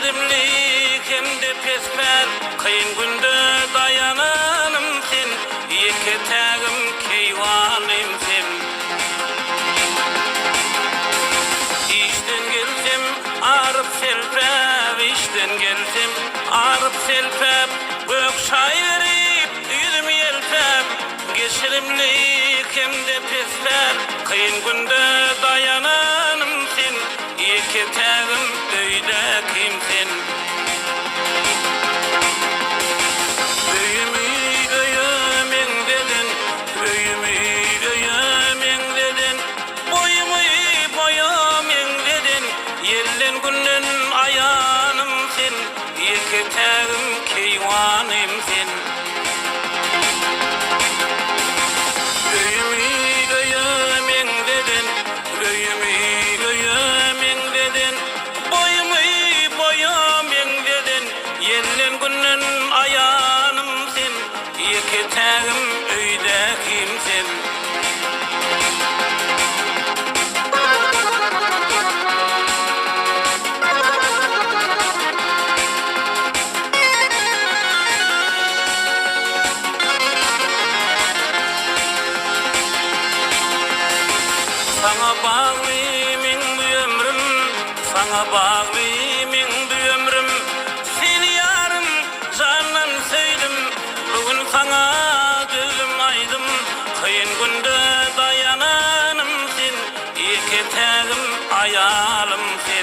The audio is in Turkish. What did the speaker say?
Geçirimlik hem de pesmer, kıyın günde dayananım sen, iki tağım keyvanım sen. İşten gelsem arıp selpep, işten gelsem arıp selpep, gök çay verip yüzüm yelpep. Geçirimlik hem de pesmer, kıyın günde dayananım sen, iki tağım öyle kimsin. Büyümü göğümün dedin, büyümü göğümün dedin, boyumu boyamın dedin, yellen günün ayağınım sen, iki tağım keyvanım sen. Büyümü göğümün dedin, büyümü göğümün dedin, boyumu boyamın dedin, yellen günün ayağınım sen, iki tağım öyle kimsin. Sana bağlıyım bu ömrüm, sana bağlıyım bu ömrüm. Seni yarım candan sevdim, bugün sana gözüm aydım. Kıyın günde dayananım sen, iki tağım ayalım sen.